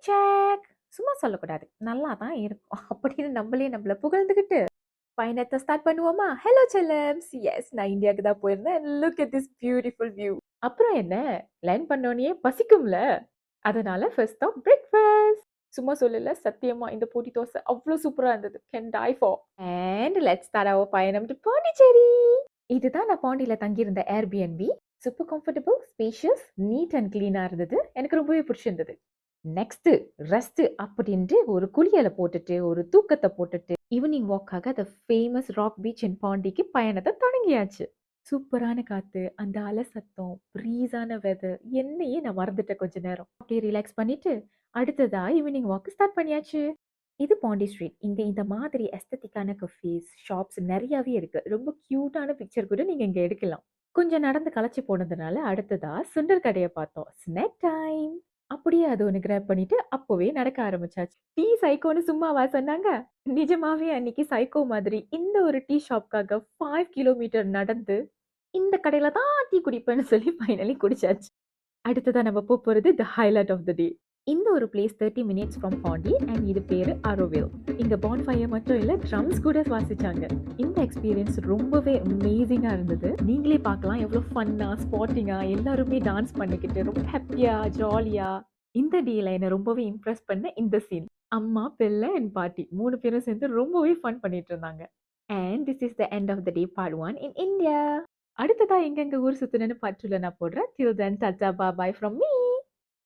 Check. சும்மா சொல்லக்கூடாது. நல்லா தான் இருக்கும். அப்படின்னு நம்மளே நம்மள புகழ்ந்துகிட்டு பயணத்தை ஸ்டார்ட் பண்ணுவோமா? ஹலோ செல்லம்ஸ். எஸ், நான் இந்தியாவுக்கு தான் போயிருந்தேன். Look at this beautiful view. அப்புறம் என்ன? லேண்ட் பண்ணோனே பசிக்கும்ல. அதனால ஃபர்ஸ்ட் ஸ்டாப் பிரேக்ஃபாஸ்ட். சும்மா சொல்லல, சத்தியமா இந்த பொடி தோசை அவ்வளோ சூப்பரா இருந்தது. Can die for. And let's start our பயணம் டு பாண்டிச்சேரி. இதுதான் நான் பாண்டியில தங்கியிருந்த Airbnb. Super comfortable, spacious, neat and கிளீனா இருந்தது. எனக்கு ரொம்பவே பிடிச்சிருந்தது. நெக்ஸ்ட் ரெஸ்ட் அப்படின்ட்டு ஒரு குளியலை போட்டுட்டு ஒரு தூக்கத்தை போட்டுட்டு ஈவினிங் வாக்காக the famous rock beach in பாண்டிக்கு பயணத்தை தொடங்கியாச்சு. சூப்பரான காத்து, அந்த அலை சத்தம், ப்ரீஸான வெதர், என்னையே நான் மறந்துட்டேன் கொஞ்ச நேரம். அப்படியே ரிலாக்ஸ் பண்ணிட்டு அடுத்ததா ஈவினிங் வாக் ஸ்டார்ட் பண்ணியாச்சு. இது பாண்டி ஸ்ட்ரீட். இங்க இந்த மாதிரி எஸ்தட்டிக்கான கஃபேஸ், ஷாப்ஸ் நிறையவே இருக்கு. ரொம்ப கியூட்டான பிக்சர் கூட நீங்க இங்க எடுக்கலாம். கொஞ்சம் நடந்து களைச்சு போனதுனால அடுத்ததா சுண்டல் கடையை பார்த்தோம். Snack time. அப்படியே அது ஒன்று கிராப் பண்ணிட்டு அப்பவே நடக்க ஆரம்பிச்சாச்சு. டீ சைக்கோன்னு சும்மாவா சொன்னாங்க? நிஜமாவே அன்னைக்கு சைக்கோ மாதிரி இந்த ஒரு டீ ஷாப்காக 5 கிலோமீட்டர் நடந்து இந்த கடையில தான் டீ குடிப்பேன்னு சொல்லி ஃபைனலி குடிச்சாச்சு. அடுத்ததா நம்ம போறது தி ஹைலைட் ஆஃப் த டே. இந்த ஒரு place 30 minutes from Pondy and இது பேரு ஆரோவில். இங்க பான்ஃபயர் மட்டும் இல்ல, ட்ரம்ஸ் கூட வாசிச்சாங்க. இந்த எக்ஸ்பீரியன்ஸ் ரொம்பவே அமேசிங்கா இருந்தது. நீங்களே பார்க்கலாம் எவ்வளவு ஃபன்னா, ஸ்பாட்டிங்கா எல்லாருமே டான்ஸ் பண்ணிக்கிட்டு ரொம்ப ஹாப்பியா, ஜாலியா. இந்த டேல என்ன ரொம்பவே இம்ப்ரெஸ் பண்ண இந்த சீன். அம்மா, பிள்ளை அண்ட் பாட்டி 3 பேரும் சேர்ந்து ரொம்பவே ஃபன் பண்ணிட்டு இருந்தாங்க. And this is the end of the day part 1 in India. அடுத்ததா எங்கெங்க ஊர் சுத்துனேன்னு பார்ட் 2ல நான் போடுறேன். Till then, tata, bye bye from me.